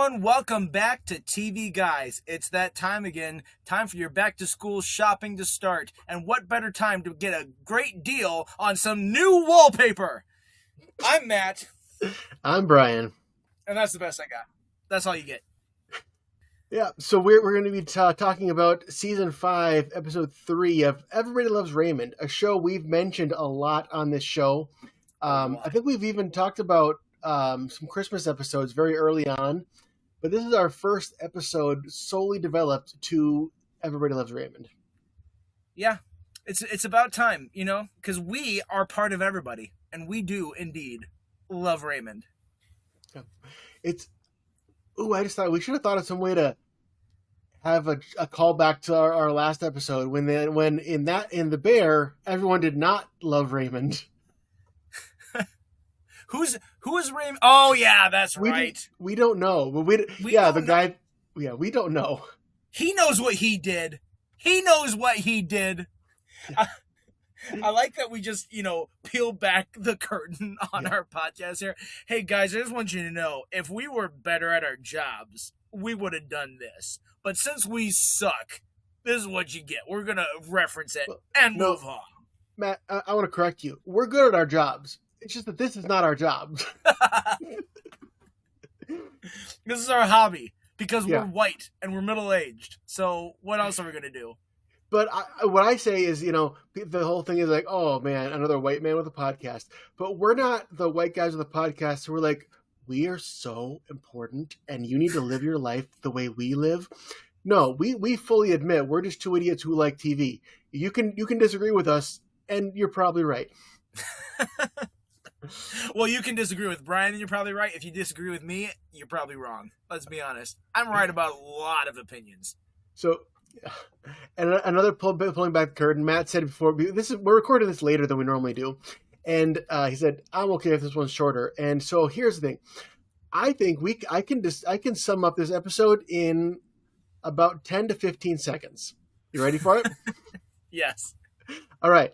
everyone. Welcome back to TV Guys. It's that time again. Time for your back-to-school shopping to start. And what better time to get a great deal on some new wallpaper? I'm Matt. I'm Brian. And that's the best I got. That's all you get. Yeah, so we're going to be talking about Season 5, Episode 3 of Everybody Loves Raymond, a show we've mentioned a lot on this show. I think we've even talked about some Christmas episodes very early on, but this is our first episode solely developed to Everybody Loves Raymond. Yeah, it's about time, because we are part of everybody, and we do indeed love Raymond. I just thought we should have thought of some way to have a callback to our last episode when in the Bear everyone did not love Raymond. Who is Raymond? Oh yeah, that's right. We don't know, but we don't know. He knows what he did. He knows what he did. I like that we just, peel back the curtain on our podcast here. Hey, guys, I just want you to know, if we were better at our jobs, we would have done this. But since we suck, this is what you get. We're going to reference it and move on. Matt, I want to correct you. We're good at our jobs. It's just that this is not our job. This is our hobby because we're white and we're middle-aged. So what else are we going to do? But what I say is, the whole thing is like, oh, man, another white man with a podcast. But we're not the white guys with a podcast who are like, we are so important and you need to live your life the way we live. No, we fully admit we're just two idiots who like TV. You can disagree with us, and you're probably right. Well, you can disagree with Brian, and you're probably right. If you disagree with me, you're probably wrong. Let's be honest. I'm right about a lot of opinions. So... And another pulling back the curtain, Matt said before, we're recording this later than we normally do, and he said, I'm okay if this one's shorter. And so here's the thing. I think I can sum up this episode in about 10 to 15 seconds. You ready for it? Yes. All right.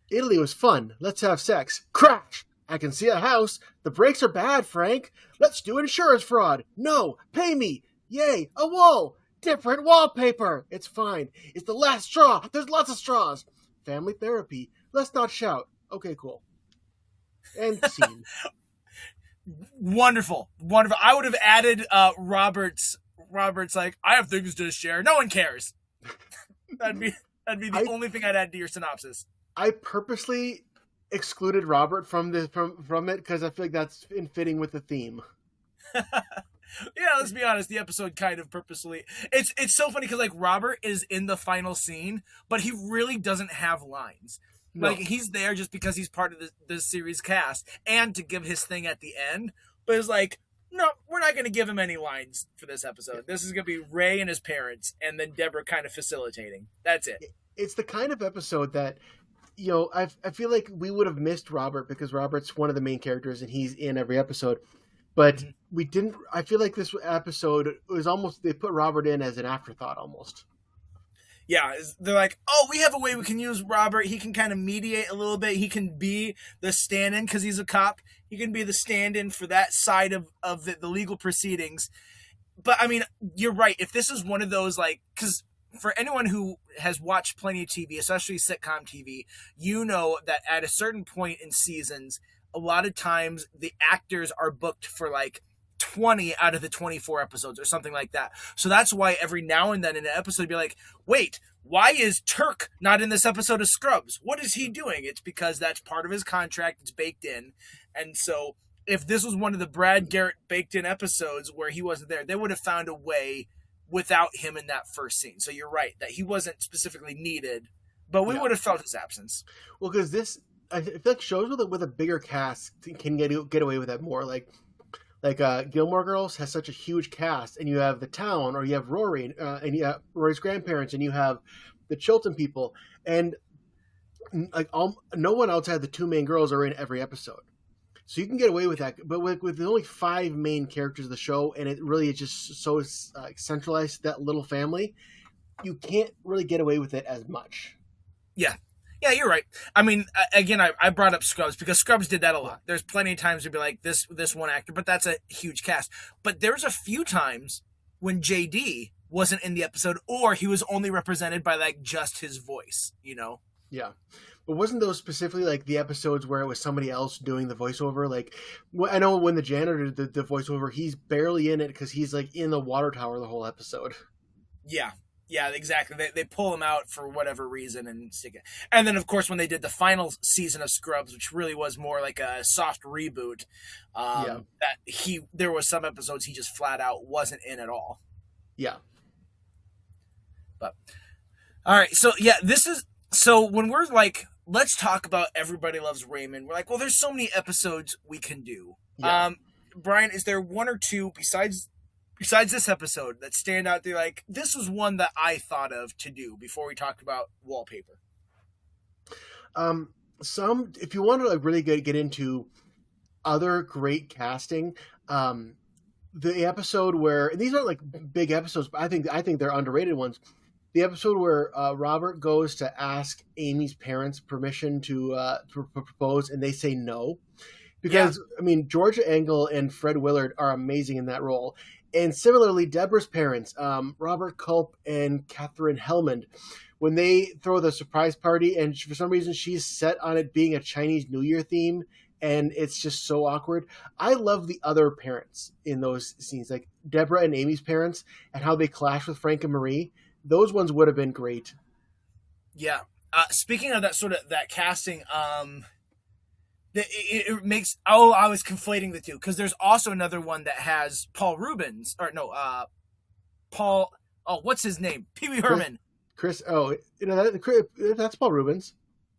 Italy was fun. Let's have sex. Crash! I can see a house. The brakes are bad, Frank. Let's do insurance fraud. No, pay me. Yay, a wall. Different wallpaper. It's fine. It's the last straw. There's lots of straws. Family therapy. Let's not shout. Okay, cool. And scene. Wonderful. I would have added Robert's like, I have things to share. No one cares. That'd be the only thing I'd add to your synopsis. I purposely excluded Robert from it because I feel like that's in fitting with the theme. Yeah, let's be honest. The episode kind of purposely. It's so funny because Robert is in the final scene, but he really doesn't have lines. No. He's there just because he's part of the series cast and to give his thing at the end. But it's no, we're not going to give him any lines for this episode. This is going to be Ray and his parents, and then Deborah kind of facilitating. That's it. It's the kind of episode that I feel like we would have missed Robert because Robert's one of the main characters and he's in every episode. But we didn't. I feel like this episode was almost, they put Robert in as an afterthought almost. Yeah, they're like, oh, we have a way we can use Robert. He can kind of mediate a little bit. He can be the stand-in because he's a cop. He can be the stand-in for that side of the legal proceedings. But, I mean, you're right. If this is one of those, because for anyone who has watched plenty of TV, especially sitcom TV, you know that at a certain point in seasons, a lot of times the actors are booked for 20 out of the 24 episodes or something like that. So that's why every now and then in an episode you'd be like, wait, why is Turk not in this episode of Scrubs? What is he doing? It's because that's part of his contract. It's baked in. And so if this was one of the Brad Garrett baked in episodes where he wasn't there, they would have found a way without him in that first scene. So you're right that he wasn't specifically needed, but we would have felt his absence. Well, because I feel like shows with a bigger cast can get away with that more. Like Gilmore Girls has such a huge cast, and you have the town, or you have Rory, and you have Rory's grandparents, and you have the Chilton people, and no one outside the two main girls are in every episode, so you can get away with that. But with only 5 main characters of the show, and it really is just so centralized to that little family, you can't really get away with it as much. Yeah. Yeah, you're right. I mean, again, I brought up Scrubs because Scrubs did that a Yeah, lot. There's plenty of times to be like this one actor, but that's a huge cast. But there's a few times when JD wasn't in the episode, or he was only represented by like just his voice. You know? yeah. But wasn't those specifically like the episodes where it was somebody else doing the voiceover? Like, I know when the janitor did the voiceover, he's barely in it because he's like in the water tower the whole episode. Yeah. Yeah, exactly. They pull him out for whatever reason and stick it. And then, of course, when they did the final season of Scrubs, which really was more like a soft reboot, Yeah, there was some episodes he just flat out wasn't in at all. yeah, But all right, so yeah, this is so when we're like, let's talk about Everybody Loves Raymond. We're like, well, there's so many episodes we can do. yeah. Brian, is there one or two besides this episode that stand out there? Like, this was one that I thought of to do before we talked about Wallpaper. Some if you want to like really get into other great casting, the episode where and these aren't like big episodes, but I think they're underrated ones. The episode where Robert goes to ask Amy's parents permission to propose, and they say no, Yeah, because I mean Georgia Engel and Fred Willard are amazing in that role, and similarly Deborah's parents, Robert Culp and Catherine Hellman, when they throw the surprise party, and for some reason she's set on it being a Chinese New Year theme, and it's just so awkward. I love the other parents in those scenes, like Deborah and Amy's parents, and how they clash with Frank and Marie. Those ones would have been great. yeah. Speaking of that sort of that casting, it makes I was conflating the two because there's also another one that has Paul Rubens or no, Paul. Oh, what's his name? Pee Wee Chris, Herman. Chris, oh, that's Paul Rubens.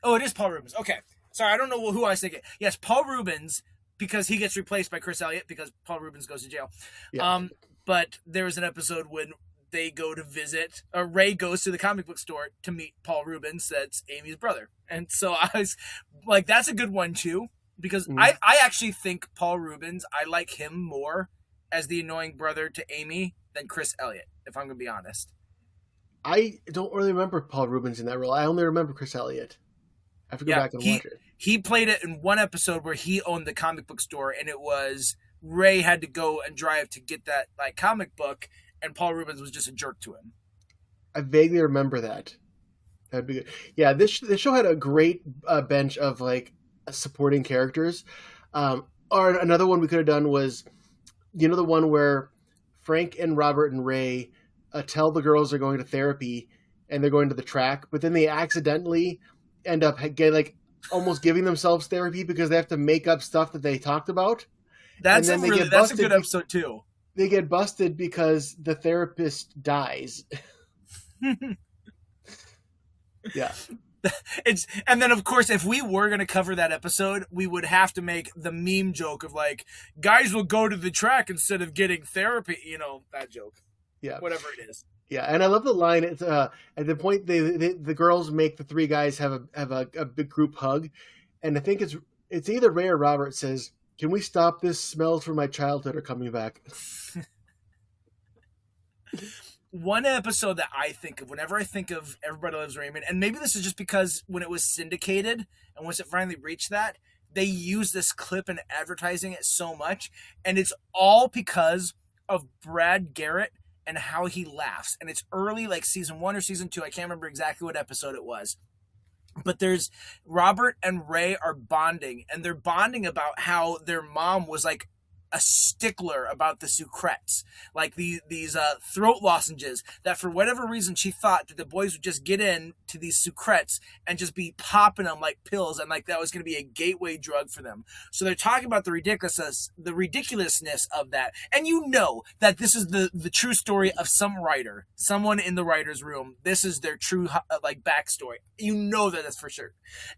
Oh, it is Paul Rubens. Okay. Sorry, I don't know who I was thinking. Yes, Paul Rubens, because he gets replaced by Chris Elliott because Paul Rubens goes to jail. Yeah, But there was an episode when they go to visit, or Ray goes to the comic book store to meet Paul Rubens, that's Amy's brother. And so I was like, that's a good one too, because mm. I actually think Paul Rubens, I like him more as the annoying brother to Amy than Chris Elliott, if I'm going to be honest. I don't really remember Paul Rubens in that role. I only remember Chris Elliott. I have to go Yeah, back and watch it. he played it in one episode where he owned the comic book store, and it was Ray had to go and drive to get that like comic book, and Paul Rubens was just a jerk to him. I vaguely remember that. That'd be good. Yeah, this show had a great bench of like supporting characters. Or another one we could have done was, the one where Frank and Robert and Ray tell the girls they're going to therapy and they're going to the track, but then they accidentally end up getting like almost giving themselves therapy because they have to make up stuff that they talked about, and then they get That's a busted. good episode too. They get busted because the therapist dies. Yeah. It's and then of course if we were going to cover that episode, we would have to make the meme joke of like guys will go to the track instead of getting therapy, that joke. Yeah. Whatever it is. Yeah, and I love the line. It's at the point the girls make the three guys have a big group hug, and I think it's either Ray or Robert says, "Can we stop this? Smells from my childhood are coming back." One episode that I think of whenever I think of Everybody Loves Raymond, and maybe this is just because when it was syndicated and once it finally reached that, they use this clip in advertising it so much, and it's all because of Brad Garrett and how he laughs. And it's early, like season 1 or season 2. I can't remember exactly what episode it was. But there's Robert and Ray are bonding, and they're bonding about how their mom was like a stickler about the sucrets, like these throat lozenges that for whatever reason she thought that the boys would just get in to these sucrets and just be popping them like pills, and like that was going to be a gateway drug for them. So they're talking about the ridiculousness of that, and that this is the true story of someone in the writer's room. This is their true like backstory. That's for sure.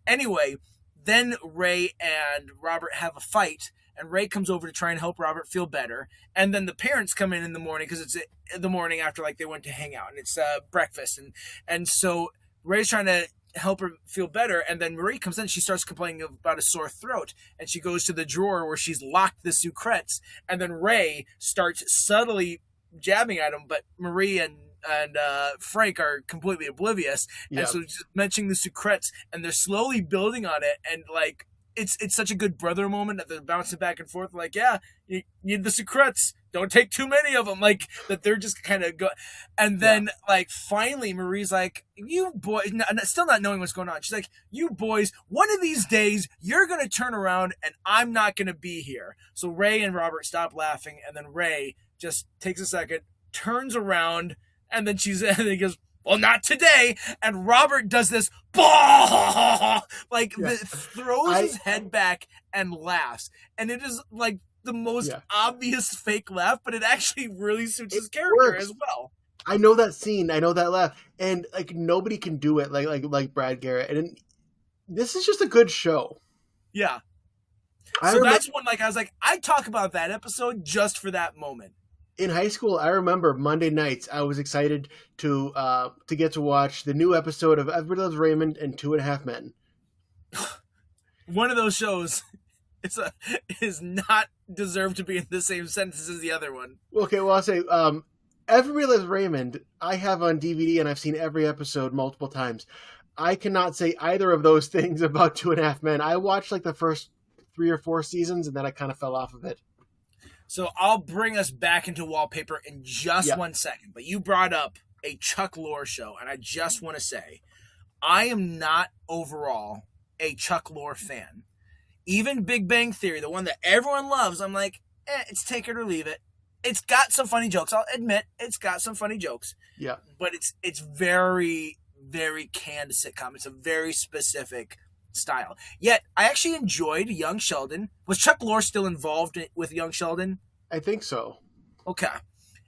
Anyway, then Ray and Robert have a fight, and Ray comes over to try and help Robert feel better. And then the parents come in the morning because it's the morning after like they went to hang out, and it's breakfast, and so Ray's trying to help her feel better, and then Marie comes in. She starts complaining about a sore throat, and she goes to the drawer where she's locked the sucrets, and then Ray starts subtly jabbing at him, but Marie and and Frank are completely oblivious, and Yeah. so just mentioning the secrets, and they're slowly building on it, and like it's such a good brother moment that they're bouncing back and forth, like yeah, you need the secrets, don't take too many of them, like that they're just kind of go, and Yeah. then like finally Marie's like, you boys, still not knowing what's going on, she's like, you boys, one of these days you're gonna turn around and I'm not gonna be here. So Ray and Robert stop laughing, and then Ray just takes a second, turns around, and then and he goes, well, not today. And Robert does this, like, Yeah. throws I his head back and laughs. And it is like the most yeah. obvious fake laugh, but it actually really suits It his character works. as well. I know that scene. I know that laugh, and like nobody can do it like Brad Garrett. And this is just a good show. Yeah. I So remember that's one, like, I was like, I talk about that episode just for that moment. in high school. I remember Monday nights. I was excited to get to watch the new episode of Everybody Loves Raymond and Two and a Half Men. One of those shows is not deserved to be in the same sentence as the other one. Okay, well I'll say Everybody Loves Raymond. I have on DVD and I've seen every episode multiple times. I cannot say either of those things about Two and a Half Men. I watched like the first 3 or 4 seasons and then I kind of fell off of it. So I'll bring us back into Wallpaper in just Yeah. 1 second. But you brought up a Chuck Lorre show, and I just want to say, I am not overall a Chuck Lorre fan. Even Big Bang Theory, the one that everyone loves, I'm like, it's take it or leave it. It's got some funny jokes. I'll admit it's got some funny jokes. Yeah. But it's very, very canned sitcom. It's a very specific style. Yet, I actually enjoyed Young Sheldon. Was Chuck Lorre still involved with Young Sheldon? I think so. Okay.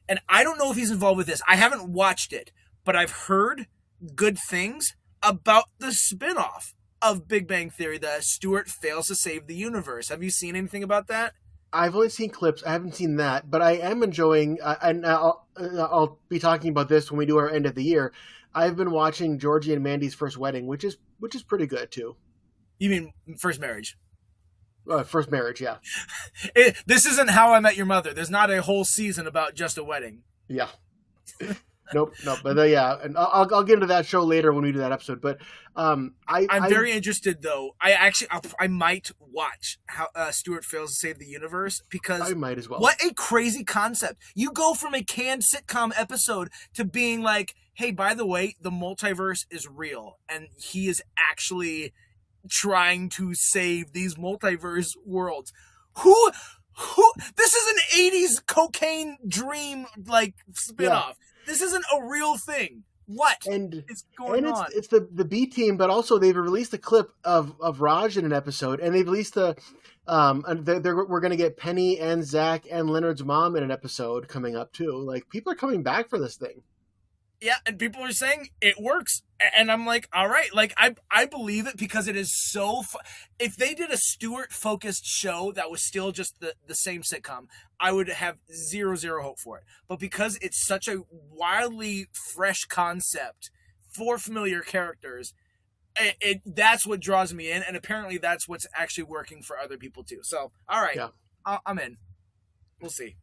And I don't know if he's involved with this. I haven't watched it, but I've heard good things about the spinoff of Big Bang Theory, the Stuart Fails to Save the Universe. Have you seen anything about that? I've only seen clips. I haven't seen that, but I am enjoying. And I'll be talking about this when we do our end of the year. I've been watching Georgie and Mandy's First Wedding, which is pretty good too. You mean First Marriage? First Marriage, yeah, This isn't How I Met Your Mother. There's not a whole season about just a wedding. yeah. Nope. But yeah, and I'll get into that show later when we do that episode. But I'm very interested though. I might watch how Stuart Fails to Save the Universe, because I might as well. What a crazy concept! You go from a canned sitcom episode to being like, hey, by the way, the multiverse is real, and he is actually trying to save these multiverse worlds. Who? This is an 80s cocaine dream like spinoff. Yeah. This isn't a real thing. What is going on? It's the B team, but also they've released a clip of Raj in an episode, and they've released we're going to get Penny and Zach and Leonard's mom in an episode coming up too. Like, people are coming back for this thing. Yeah, and people are saying it works, and I'm like, all right, like I believe it, because it is so if they did a Stewart focused show that was still just the same sitcom, I would have zero hope for it. But because it's such a wildly fresh concept for familiar characters, that's what draws me in, and apparently that's what's actually working for other people too. So all right, yeah. I'm in. We'll see.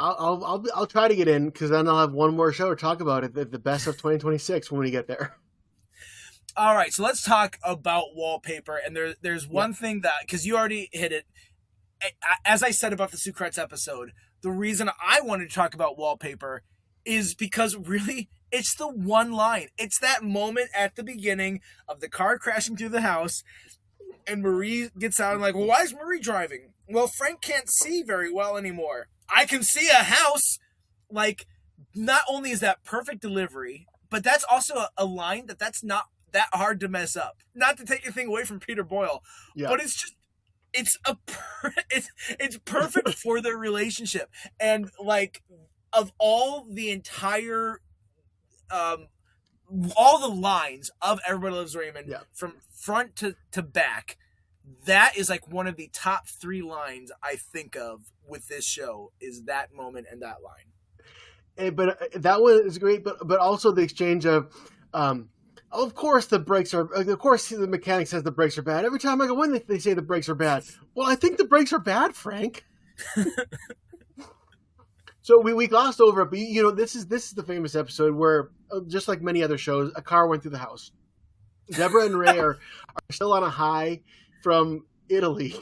I'll try to get in, because then I'll have one more show to talk about it, the best of 2026 when we get there. All right, so let's talk about Wallpaper. And there's one thing that, because you already hit it, as I said about the Sucrets episode, the reason I wanted to talk about Wallpaper is because really it's the one line. It's that moment at the beginning of the car crashing through the house, and Marie gets out and like, well, why is Marie driving? Well, Frank can't see very well anymore. I can see a house. Like, not only is that perfect delivery, but that's also a line that's not that hard to mess up. Not to take anything away from Peter Boyle, but it's just, it's perfect for their relationship. And like, of all the entire, all the lines of Everybody Loves Raymond, from front to back, that is like one of the top 3 lines I think of with this show, is that moment and that line. But that was great. But also the exchange of course the brakes are. Of course the mechanic says the brakes are bad. Every time I go in, they say the brakes are bad. Well, I think the brakes are bad, Frank. So we glossed over it, but this is the famous episode where, just like many other shows, a car went through the house. Deborah and Ray are still on a high from Italy.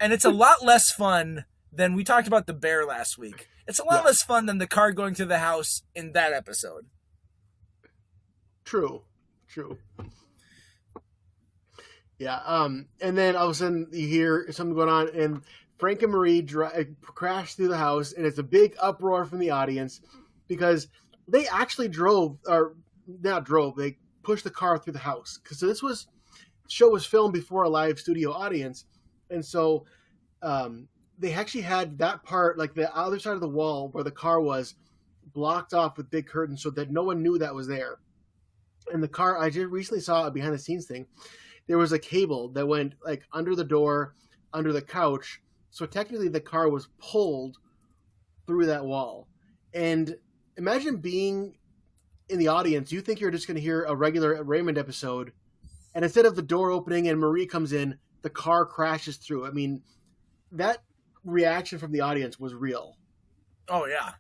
And it's a lot less fun than we talked about the bear last week. It's a lot Yeah. less fun than the car going through the house in that episode. True. Yeah. And then all of a sudden you hear something going on, and Frank and Marie crash through the house, and it's a big uproar from the audience because they actually they pushed the car through the house. Because the show was filmed before a live studio audience, and so they actually had that part, like the other side of the wall where the car was, blocked off with big curtains so that no one knew that was there. And the car, I just recently saw a behind the scenes thing. There was a cable that went like under the door, under the couch. So technically the car was pulled through that wall. And imagine being in the audience. You think you're just going to hear a regular Raymond episode, and instead of the door opening and Marie comes in, the car crashes through. I mean, that reaction from the audience was real. Oh yeah.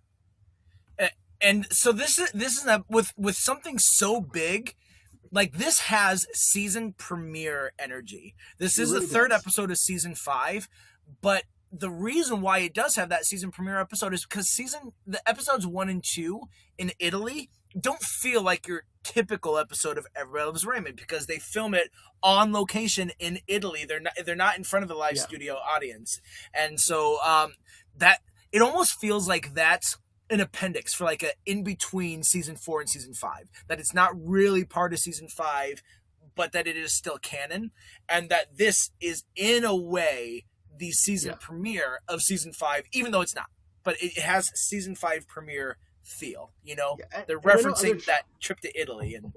And so this is with something so big, like this has season premiere energy. This is the third episode of season 5, but the reason why it does have that season premiere episode is because the episodes 1 and 2 in Italy don't feel like your typical episode of Everybody Loves Raymond, because they film it on location in Italy. They're not in front of the live studio audience, and so that it almost feels like that's an appendix for like a in between season 4 and season 5. That it's not really part of season 5, but that it is still canon, and that this is in a way the season premiere of season 5, even though it's not. But it has season 5 premiere feel. They're referencing that trip to Italy, and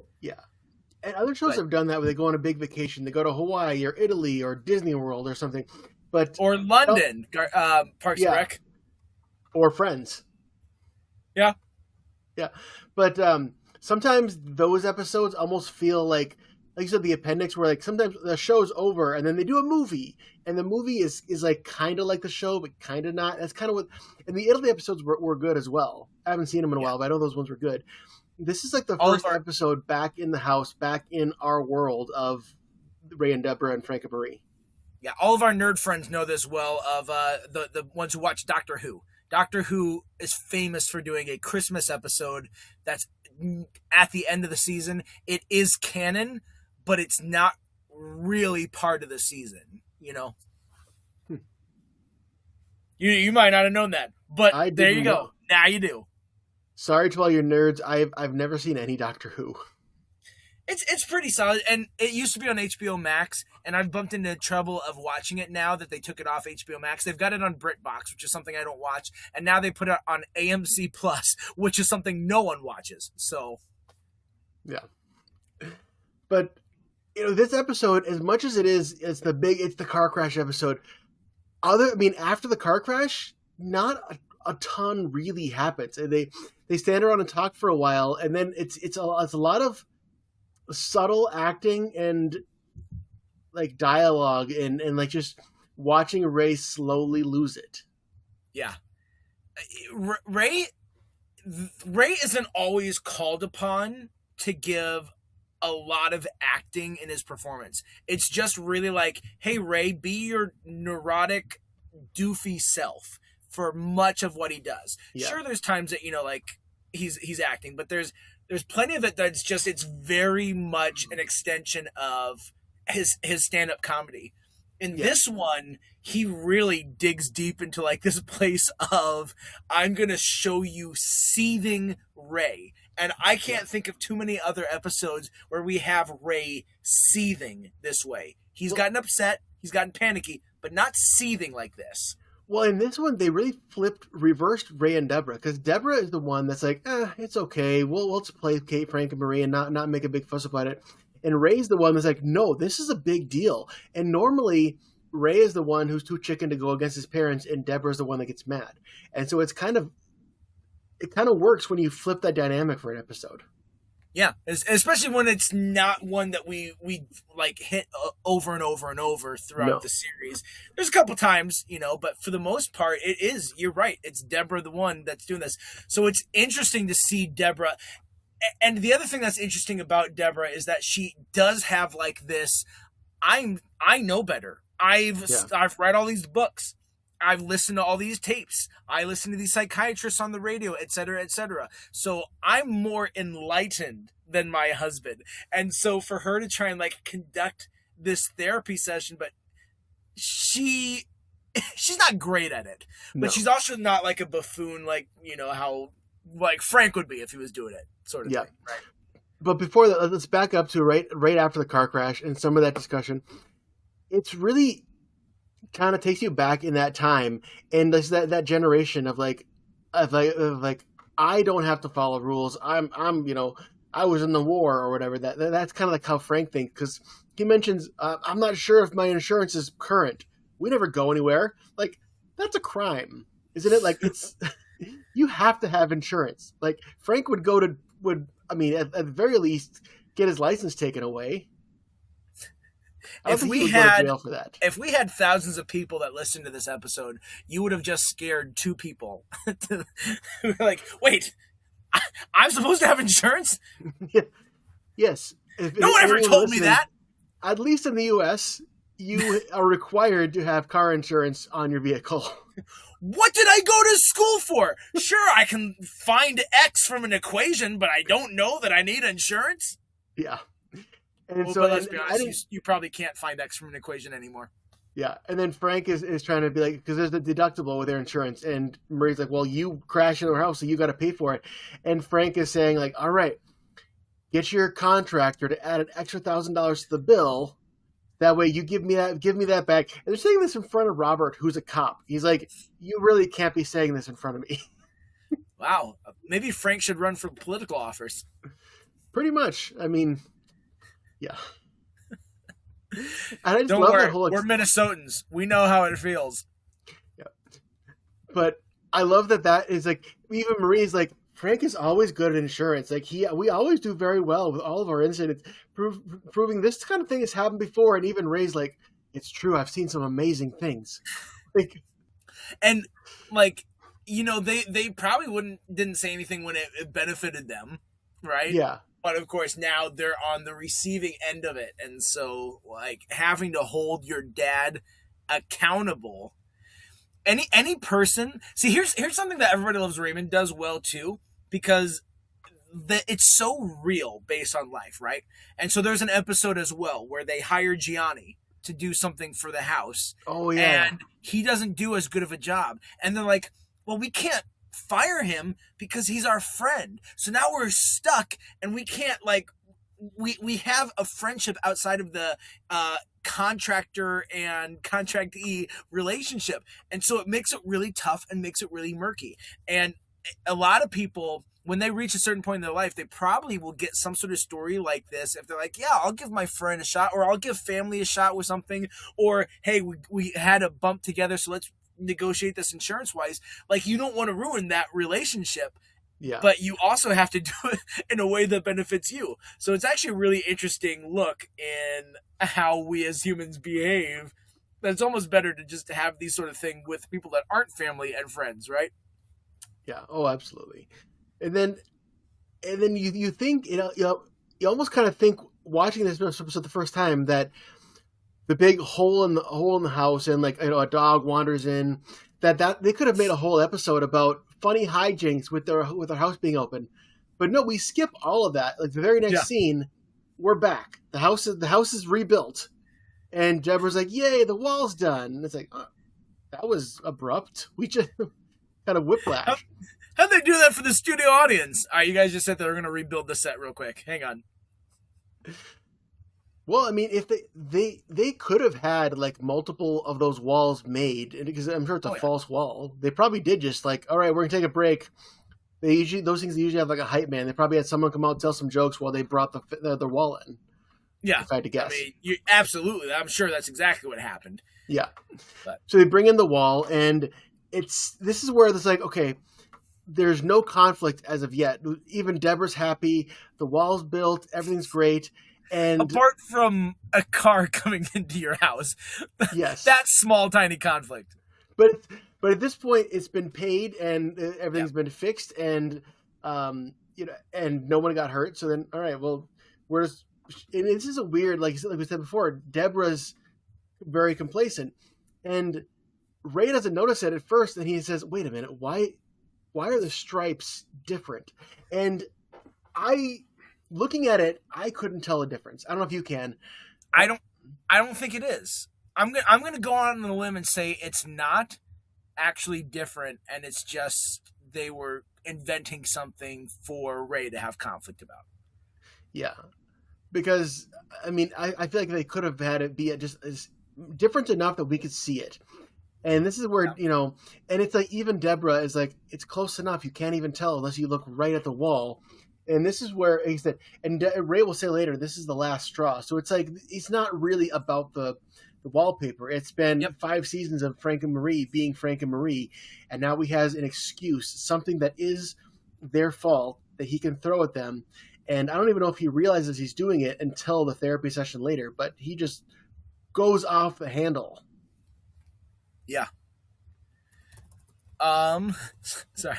and other shows have done that where they go on a big vacation. They go to Hawaii or Italy or Disney World or something, or London, Parks and Rec, or Friends. Yeah. But sometimes those episodes almost feel like you said, the appendix, where like sometimes the show's over and then they do a movie, and the movie is like kind of like the show but kind of not. That's kind of what. And the Italy episodes were good as well. I haven't seen them in a while, but I know those ones were good. This is like the first episode back in the house, back in our world of Ray and Deborah and Frank and Marie. Yeah, all of our nerd friends know this well, of the ones who watch Doctor Who. Doctor Who is famous for doing a Christmas episode that's at the end of the season. It is canon, but it's not really part of the season, You might not have known that, but there you go. Now you do. Sorry to all your nerds. I've never seen any Doctor Who. It's pretty solid, and it used to be on HBO Max, and I've bumped into trouble of watching it now that they took it off HBO Max. They've got it on BritBox, which is something I don't watch, and now they put it on AMC Plus, which is something no one watches. So, yeah. But this episode, as much as it's the car crash episode. After the car crash, not a ton really happens, and they stand around and talk for a while, and then it's a lot of subtle acting and like dialogue and like just watching Ray slowly lose it. Yeah, Ray isn't always called upon to give a lot of acting in his performance. It's just really like, hey Ray, be your neurotic, doofy self for much of what he does. Yeah. Sure, there's times that like he's acting, but there's plenty of it that's just, it's very much an extension of his stand-up comedy. In this one, he really digs deep into like this place of, I'm gonna show you seething Ray. And I can't think of too many other episodes where we have Ray seething this way. He's gotten upset, he's gotten panicky, but not seething like this. Well, in this one, they really reversed Ray and Deborah, because Deborah is the one that's like, it's okay. We'll just play Kate, Frank, and Marie and not make a big fuss about it. And Ray's the one that's like, no, this is a big deal. And normally, Ray is the one who's too chicken to go against his parents, and Deborah's the one that gets mad. And so it kind of works when you flip that dynamic for an episode. Yeah, especially when it's not one that we like hit over and over and over throughout No. the series. There's a couple times, but for the most part, it is. You're right. It's Deborah, the one that's doing this. So it's interesting to see Deborah. And the other thing that's interesting about Deborah is that she does have like this. I know better. Yeah. I've read all these books. I've listened to all these tapes. I listen to these psychiatrists on the radio, et cetera, et cetera. So I'm more enlightened than my husband. And so for her to try and like conduct this therapy session, but she she's not great at it. But No. she's also not like a buffoon like, how like Frank would be if he was doing it, sort of Yeah. thing. Right. But before that, let's back up to right after the car crash and some of that discussion. It's really kind of takes you back in that time, and there's that generation of like I don't have to follow rules. I was in the war or whatever. That's kind of like how Frank thinks, because he mentions I'm not sure if my insurance is current. We never go anywhere. Like, that's a crime, isn't it? Like, it's you have to have insurance. Like, Frank would I mean, at the very least, get his license taken away. I don't If think he we would go to had jail for that. if we had thousands of people that listened to this episode, you would have just scared two people. Like, wait, I'm supposed to have insurance? Yes. No one ever told me that. At least in the U.S., you are required to have car insurance on your vehicle. What did I go to school for? Sure, I can find X from an equation, but I don't know that I need insurance. Yeah. And Well, so but let's be I honest, didn't, you probably can't find X from an equation anymore. yeah. And then Frank is trying to be like, because there's the deductible with their insurance. And Marie's like, well, you crashed into our house, so you got to pay for it. And Frank is saying, like, all right, get your contractor to add an extra $1,000 to the bill. That way you give me that back. And they're saying this in front of Robert, who's a cop. He's like, you really can't be saying this in front of me. Wow, maybe Frank should run for political office. Pretty much. I mean, yeah. And I just Don't love worry, that whole. we're Minnesotans. We know how it feels. Yeah. But I love that is like, even Marie's like, Frank is always good at insurance. Like, we always do very well with all of our incidents, proving this kind of thing has happened before. And even Ray's like, it's true. I've seen some amazing things. Like, And like, they probably didn't say anything when it benefited them, right? yeah, But of course now they're on the receiving end of it, and so like having to hold your dad accountable. Any person. See, here's something that Everybody Loves Raymond does well too, because it's so real based on life, right? And so there's an episode as well where they hire Gianni to do something for the house, oh yeah, and he doesn't do as good of a job, and they're like, well, we can't fire him because he's our friend, so now we're stuck and we can't like we have a friendship outside of the contractor and contractee relationship, and so it makes it really tough and makes it really murky. And a lot of people, when they reach a certain point in their life, they probably will get some sort of story like this if they're like, yeah, I'll give my friend a shot, or I'll give family a shot with something, or hey, we had a bump together, so let's negotiate this insurance wise. Like, you don't want to ruin that relationship, yeah. but you also have to do it in a way that benefits you. So it's actually a really interesting look in how we as humans behave. That it's almost better to just have these sort of thing with people that aren't family and friends, right? Yeah. Oh, absolutely. And then you think, you almost kind of think, watching this episode the first time, that the big hole in the house, and like, a dog wanders in, that they could have made a whole episode about funny hijinks with their house being open. But no, we skip all of that. Like, the very next scene, we're back. The house is rebuilt, and Deborah's like, "Yay, the wall's done." And it's like, oh, that was abrupt. We just kind of whiplash. How'd they do that for the studio audience? All right, you guys just said they were going to rebuild the set real quick. Hang on. Well, I mean, if they could have had like multiple of those walls made, because I'm sure it's a false wall. They probably did just like, all right, we're gonna take a break. Those things usually have like a hype man. They probably had someone come out and tell some jokes while they brought the wall in. Yeah, if I had to guess. I mean, absolutely. I'm sure that's exactly what happened. Yeah. But. So they bring in the wall, and this is where it's like, okay, there's no conflict as of yet. Even Deborah's happy. The wall's built. Everything's great. And apart from a car coming into your house, yes, that's small, tiny conflict. But at this point, it's been paid and everything's been fixed, and and no one got hurt. So then, all right, well, where's and this is a weird, like we said before, Deborah's very complacent, and Ray doesn't notice it at first, and he says, "Wait a minute, why are the stripes different?" And looking at it, I couldn't tell a difference. I don't know if you can. I don't think it is. I'm gonna go on the limb and say it's not actually different, and it's just they were inventing something for Ray to have conflict about. Yeah, because I mean, I feel like they could have had it be just as different enough that we could see it. And this is where, and it's like even Deborah is like, it's close enough. You can't even tell unless you look right at the wall. And this is where he said, and Ray will say later, this is the last straw. So it's like, it's not really about the wallpaper. It's been 5 seasons of Frank and Marie being Frank and Marie. And now he has an excuse, something that is their fault that he can throw at them. And I don't even know if he realizes he's doing it until the therapy session later, but he just goes off the handle. Yeah. Sorry.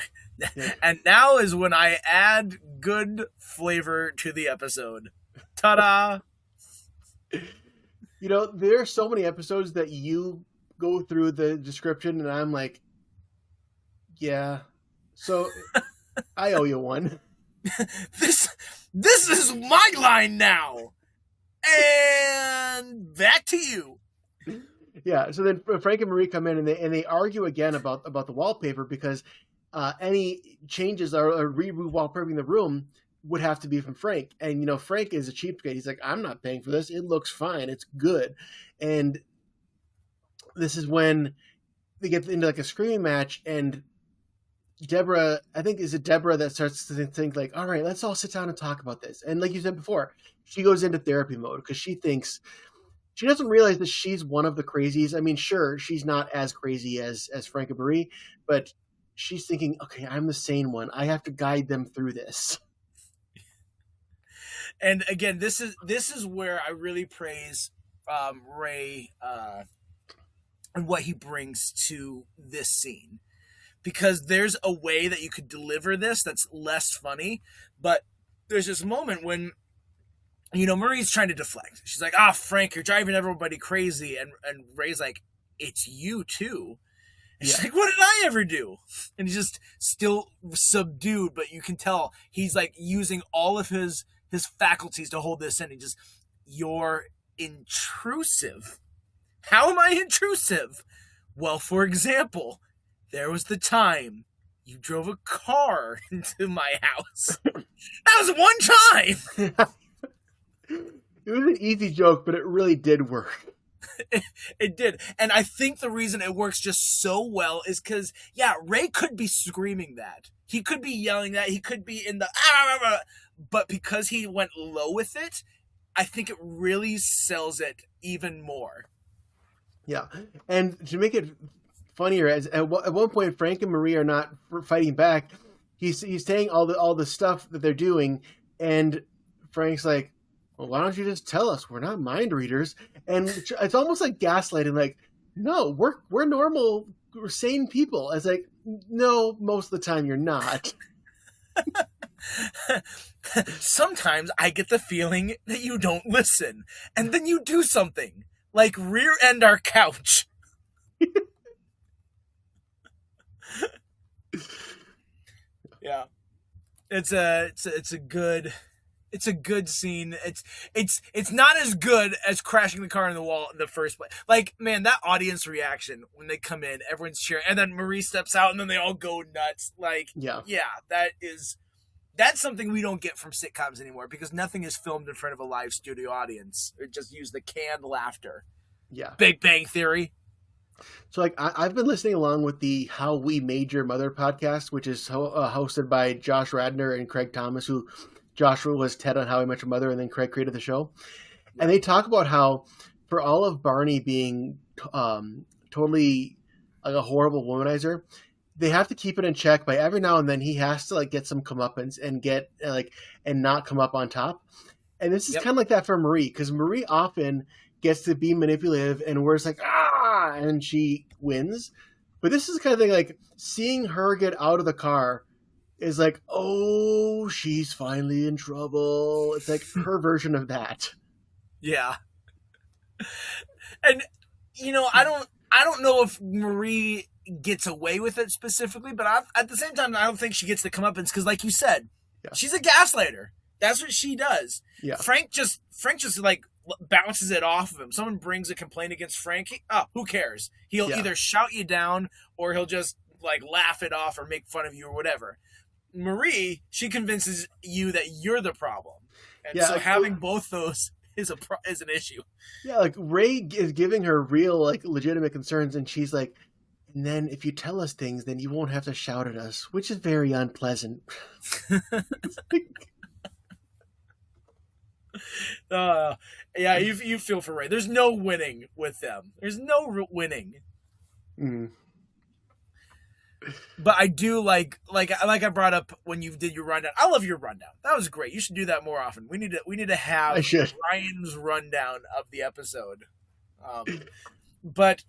Yeah. And now is when I add good flavor to the episode. Ta-da! There are so many episodes that you go through the description and I'm like, yeah. So I owe you one. This is my line now. And back to you. Yeah, so then Frank and Marie come in and they argue again about the wallpaper because any changes or re-wallpapering the room would have to be from Frank. And, Frank is a cheapskate. He's like, I'm not paying for this. It looks fine. It's good. And this is when they get into like a screaming match, and Deborah, I think, is it Deborah that starts to think like, all right, let's all sit down and talk about this. And like you said before, she goes into therapy mode because she thinks, she doesn't realize that she's one of the crazies. I mean, sure, she's not as crazy as Frank and Marie, but she's thinking, okay, I'm the sane one. I have to guide them through this. And again, this is where I really praise Ray and what he brings to this scene. Because there's a way that you could deliver this that's less funny, but there's this moment when Marie's trying to deflect. She's like, Frank, you're driving everybody crazy. And Ray's like, it's you too. And she's like, what did I ever do? And he's just still subdued, but you can tell he's like using all of his faculties to hold this in. He just, you're intrusive. How am I intrusive? Well, for example, there was the time you drove a car into my house. That was one time. It was an easy joke, but it really did work. It did. And I think the reason it works just so well is because, Ray could be screaming that. He could be yelling that. He could be in the... But because he went low with it, I think it really sells it even more. Yeah. And to make it funnier, at one point, Frank and Marie are not fighting back. He's saying all the stuff that they're doing, and Frank's like, well, why don't you just tell us? We're not mind readers. And it's almost like gaslighting. Like, no, we're normal, we're sane people. It's like, no, most of the time you're not. Sometimes I get the feeling that you don't listen, and then you do something like rear end our couch. Yeah, it's a good scene. It's not as good as crashing the car in the wall in the first place. Like, man, that audience reaction when they come in, everyone's cheering, and then Marie steps out, and then they all go nuts. Like, yeah, that's something we don't get from sitcoms anymore because nothing is filmed in front of a live studio audience. Or just use the canned laughter. Yeah, Big Bang Theory. So, like, I've been listening along with the How We Made Your Mother podcast, which is hosted by Josh Radnor and Craig Thomas, who Joshua was Ted on How I Met Your Mother, and then Craig created the show. And they talk about how, for all of Barney being totally like a horrible womanizer, they have to keep it in check by every now and then he has to like get some comeuppance and get and not come up on top. And this is Yep. kind of like that for Marie, because Marie often gets to be manipulative and where it's like, and she wins. But this is the kind of thing like seeing her get out of the car is like, oh, she's finally in trouble. It's like her version of that. Yeah. And I don't know if Marie gets away with it specifically, but at the same time I don't think she gets the comeuppance because, like you said, Yeah. she's a gaslighter. That's what she does. Yeah. Frank just like bounces it off of him. Someone brings a complaint against Frank. Who cares? He'll either shout you down or he'll just like laugh it off or make fun of you or whatever. Marie, she convinces you that you're the problem, and so having both those is an issue. Yeah, like Ray is giving her real, like, legitimate concerns, and she's like, and then if you tell us things, then you won't have to shout at us, which is very unpleasant. Yeah, you feel for Ray. There's no winning with them. There's no winning. Mm. But I do like I brought up when you did your rundown. I love your rundown. That was great. You should do that more often. We need to have Ryan's rundown of the episode. But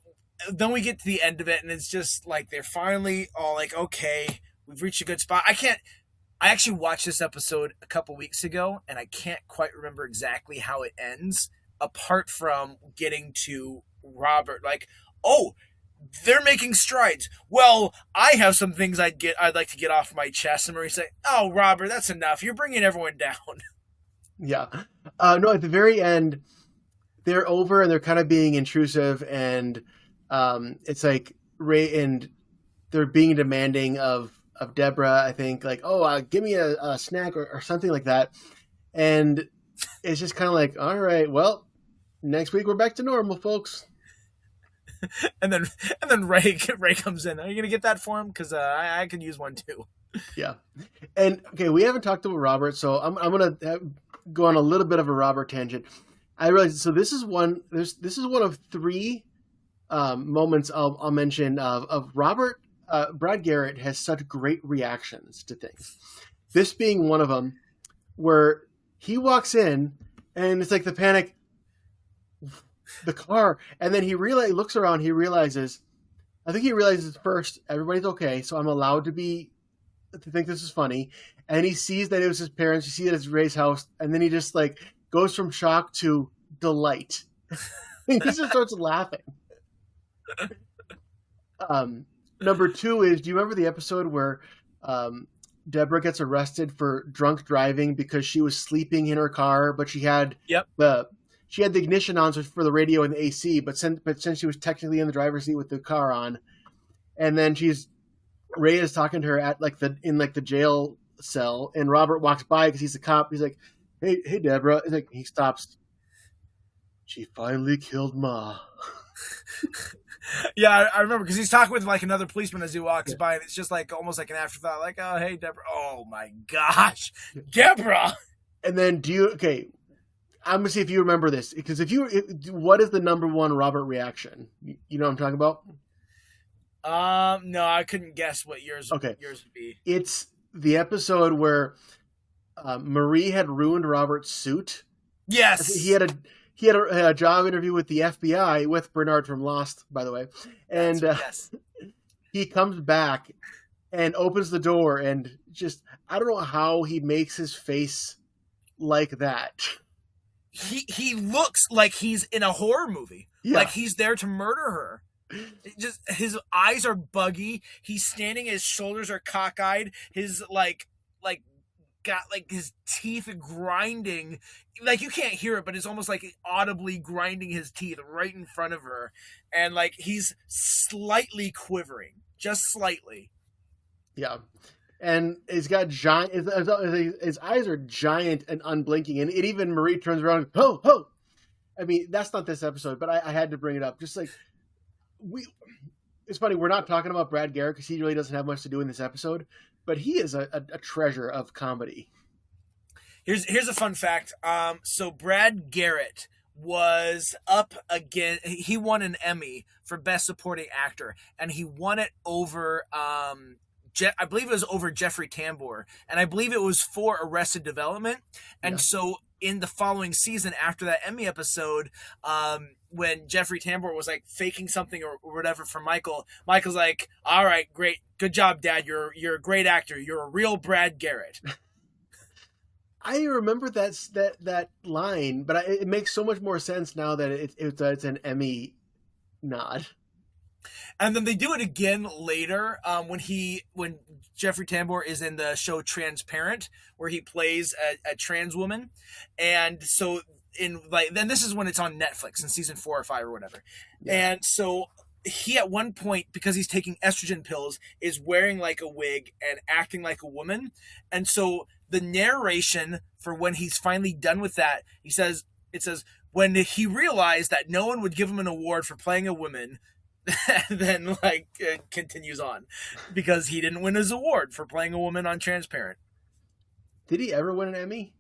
then we get to the end of it, and it's just like they're finally all like, okay, we've reached a good spot. I actually watched this episode a couple weeks ago, and I can't quite remember exactly how it ends, apart from getting to Robert. Like, oh, they're making strides. Well, I have some things I'd like to get off my chest. And Marie's like, oh, Robert, that's enough. You're bringing everyone down. Yeah. No, at the very end, they're over and they're kind of being intrusive, and it's like Ray and they're being demanding of Deborah, I think, like, oh, give me a snack or something like that. And it's just kind of like, all right, well, next week we're back to normal, folks. and then Ray comes in. Are you gonna get that for him? Because I could use one too. Yeah. And okay, we haven't talked about Robert, so I'm gonna go on a little bit of a Robert tangent. I realized so this is one of three moments I'll mention of Robert. Brad Garrett has such great reactions to things. This being one of them, where he walks in and it's like the panic. The car, and then he looks around. He realizes first everybody's okay, so I'm allowed to think this is funny. And he sees that it was his parents. You see that it's Ray's house, and then he just like goes from shock to delight. He just starts laughing. Number two is, do you remember the episode where Deborah gets arrested for drunk driving because she was sleeping in her car, but she had she had the ignition on for the radio and the AC, but since she was technically in the driver's seat with the car on, and then Ray is talking to her at in the jail cell, and Robert walks by because he's a cop. He's like, "Hey, Deborah." He's like, he stops. She finally killed Ma. Yeah, I remember because he's talking with like another policeman as he walks by, and it's just like almost like an afterthought, like, "Oh, hey, Deborah." Oh my gosh, Deborah. And then I'm gonna see if you remember this, because what is the number one Robert reaction? You know what I'm talking about? No, I couldn't guess what yours would be. It's the episode where Marie had ruined Robert's suit. Yes, he had a job interview with the FBI with Bernard from Lost, by the way, and he comes back and opens the door, and just I don't know how he makes his face like that. He looks like he's in a horror movie. Yeah. Like he's there to murder her. Just his eyes are buggy. He's standing. His shoulders are cockeyed. His got like his teeth grinding. Like you can't hear it, but it's almost like audibly grinding his teeth right in front of her, and like he's slightly quivering, just slightly. Yeah. And he's got giant. His eyes are giant and unblinking, and even Marie turns around. Ho ho! I mean, that's not this episode, but I had to bring it up. Just like it's funny. We're not talking about Brad Garrett because he really doesn't have much to do in this episode, but he is a treasure of comedy. Here's a fun fact. So Brad Garrett was up again. He won an Emmy for Best Supporting Actor, and he won it over I believe it was over Jeffrey Tambor, and I believe it was for Arrested Development. And Yeah. so in the following season, after that Emmy episode, when Jeffrey Tambor was like faking something or whatever for Michael, Michael's like, "All right, great, good job, Dad. You're a great actor. You're a real Brad Garrett." I remember that line, but it makes so much more sense now that it's an Emmy nod. And then they do it again later when Jeffrey Tambor is in the show Transparent, where he plays a trans woman, and so in like then this is when it's on Netflix in season 4 or 5 or whatever, Yeah. and so he at one point, because he's taking estrogen pills, is wearing like a wig and acting like a woman, and so the narration for when he's finally done with that, it says when he realized that no one would give him an award for playing a woman. Then like it continues on because he didn't win his award for playing a woman on Transparent. Did he ever win an Emmy?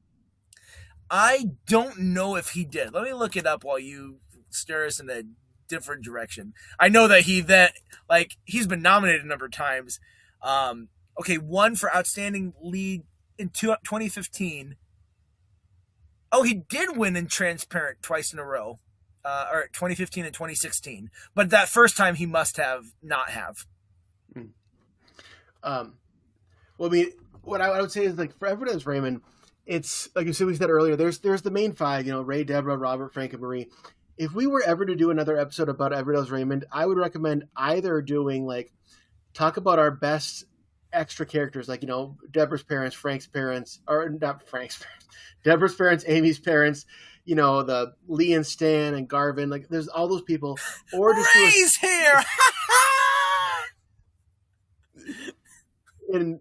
I don't know if he did. Let me look it up while you steer us in a different direction. I know that he's been nominated a number of times. Okay, one for outstanding lead in 2015. Oh, he did win in Transparent twice in a row. Or 2015 and 2016. But that first time he must have not have. Well, I mean, what I would say is like for Everybody Loves Raymond, it's like we said earlier. There's the main five, Ray, Deborah, Robert, Frank, and Marie. If we were ever to do another episode about Everybody Loves Raymond, I would recommend either doing talk about our best extra characters, like Deborah's parents, Frank's parents, or not Frank's parents, Deborah's parents, Amy's parents. The Lee and Stan and Garvin, like there's all those people. Or just Ray's here. And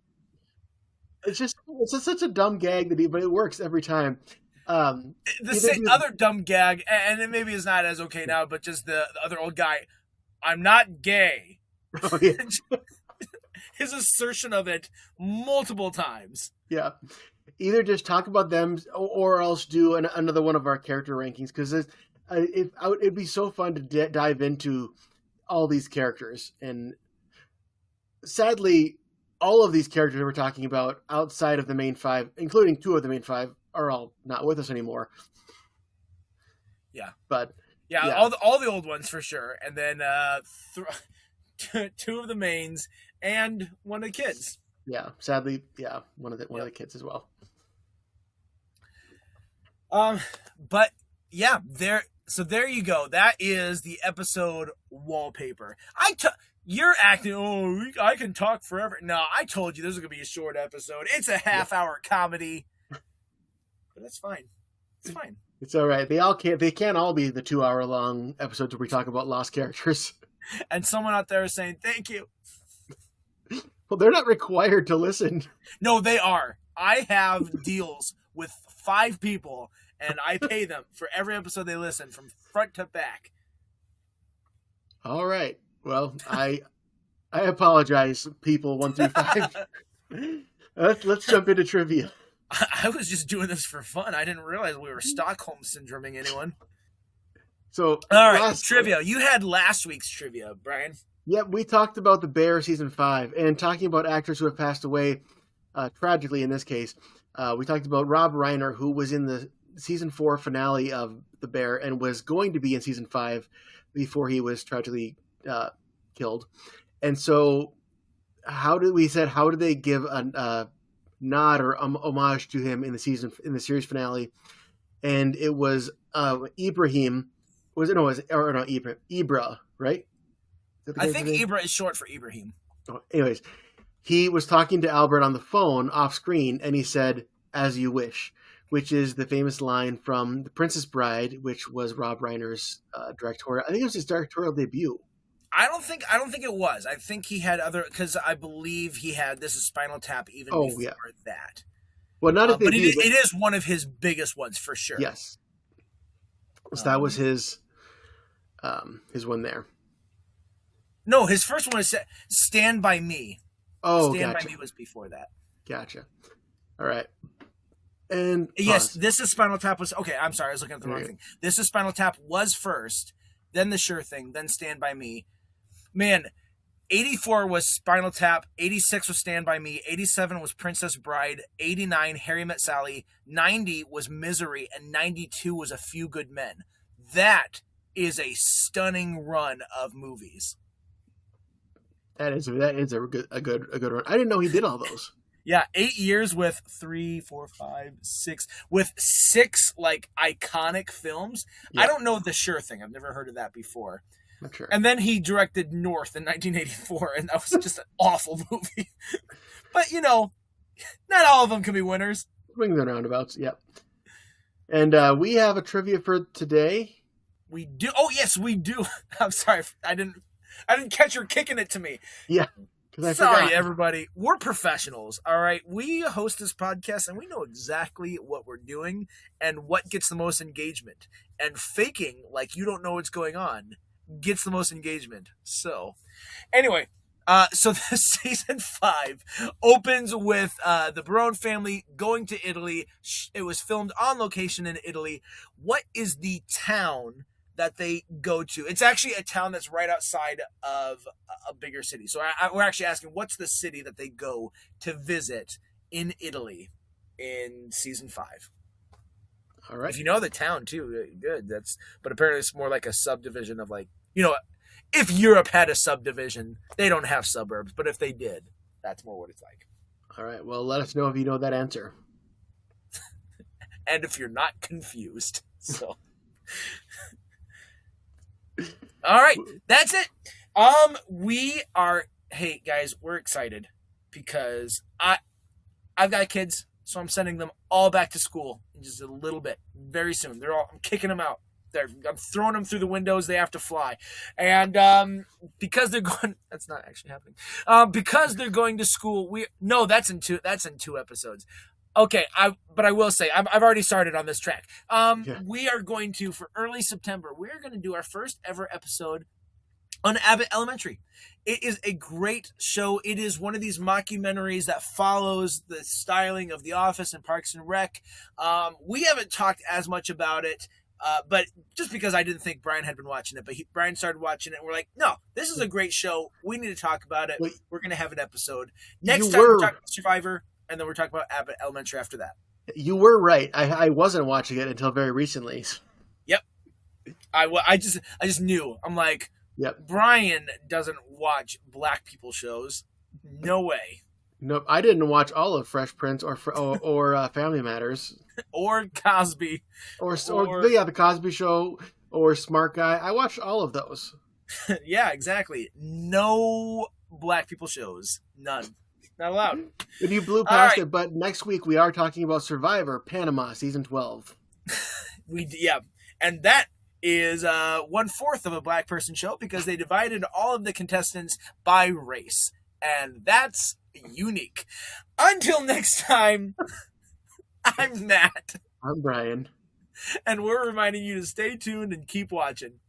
it's just such a dumb gag but it works every time. Other dumb gag, and it maybe is not as okay now, but just the other old guy. I'm not gay. Oh, yeah. His assertion of it multiple times. Yeah. Either just talk about them or else do another one of our character rankings, because it'd be so fun to dive into all these characters. And sadly, all of these characters we're talking about outside of the main five, including 2 of the main 5, are all not with us anymore. Yeah. But yeah. all the old ones for sure. And then 2 of the mains and one of the kids. Yeah, sadly, yeah, one of the kids as well. But yeah, there you go. That is the episode Wallpaper. You're acting, I can talk forever. No, I told you this is going to be a short episode. It's a half-hour comedy. But that's fine. It's fine. It's all right. They can't all be the 2-hour-long episodes where we talk about lost characters. And someone out there is saying, thank you. Well, they're not required to listen. No, they are. I have deals with 5 people, and I pay them for every episode they listen from front to back. All right. Well, I apologize, people 1 through 5. Let's jump into trivia. I was just doing this for fun. I didn't realize we were Stockholm syndroming anyone. So, all right, trivia. You had last week's trivia, Brian. Yep, we talked about The Bear season 5, and talking about actors who have passed away, tragically in this case. We talked about Rob Reiner, who was in the season 4 finale of The Bear and was going to be in season 5 before he was tragically killed. And so, how did they give a nod or homage to him in the series finale? And it was Ibrahim. Ibra, right? I think Ibra is short for Ibrahim. Oh, anyways, he was talking to Albert on the phone off screen, and he said, "As you wish," which is the famous line from The Princess Bride, which was Rob Reiner's directorial. I think it was his directorial debut. I don't think it was. I think he had other, because I believe he had This Is Spinal Tap even before that. Well, not if they but do, it is one of his biggest ones for sure. Yes. So that was his one there. No, his first one was Stand By Me. Oh, Stand gotcha. By Me was before that. Gotcha. All right. And Yes, pause. This is Spinal Tap was okay. I'm sorry, I was looking at the wrong thing. This is Spinal Tap was first, then The Sure Thing, then Stand by Me. Man, 84 was Spinal Tap, 86 was Stand By Me, 87 was Princess Bride, 89 Harry Met Sally, 90 was Misery, and 92 was A Few Good Men. That is a stunning run of movies. That is a good run. I didn't know he did all those. Yeah, 8 years with 3, 4, 5, 6, with 6 like iconic films. Yeah. I don't know The Sure Thing. I've never heard of that before. Not sure. And then he directed North in 1984, and that was just an awful movie. But, you know, not all of them can be winners. Swings and roundabouts, yep. And we have a trivia for today. We do. Oh, yes, we do. I'm sorry. I didn't catch her kicking it to me. Yeah. Sorry, everybody. We're professionals, all right? We host this podcast, and we know exactly what we're doing and what gets the most engagement. And faking like you don't know what's going on gets the most engagement. So, anyway, so this season 5 opens with the Barone family going to Italy. It was filmed on location in Italy. What is the town that they go to? It's actually a town that's right outside of a bigger city. So we're actually asking, what's the city that they go to visit in Italy in season 5? All right. If you know the town too, good. But apparently it's more like a subdivision of like, if Europe had a subdivision, they don't have suburbs, but if they did, that's more what it's like. All right. Well, let us know if you know that answer. And if you're not confused. So all right, that's it. Hey guys, we're excited because I've got kids, so I'm sending them all back to school in just a little bit, very soon. I'm kicking them out. I'm throwing them through the windows. They have to fly. And because they're going, that's not actually happening. Because they're going to school, that's in two episodes. Okay, but I will say, I've already started on this track. We are going to, for early September, we're going to do our first ever episode on Abbott Elementary. It is a great show. It is one of these mockumentaries that follows the styling of The Office and Parks and Rec. We haven't talked as much about it, but just because I didn't think Brian had been watching it, but Brian started watching it, and we're like, no, this is a great show. We need to talk about it. We're going to have an episode. Next time we're talking about Survivor, and then we're talking about Abbott Elementary after that. You were right. I wasn't watching it until very recently. Yep. I just knew. I'm like, yep. Brian doesn't watch black people shows. No way. Nope. I didn't watch all of Fresh Prince or Family Matters. Or Cosby. Or The Cosby Show or Smart Guy. I watched all of those. Yeah, exactly. No black people shows. None. Not allowed. And you blew past it, but next week we are talking about Survivor, Panama, season 12. And that is 1/4 of a black person show because they divided all of the contestants by race. And that's unique. Until next time, I'm Matt. I'm Brian. And we're reminding you to stay tuned and keep watching.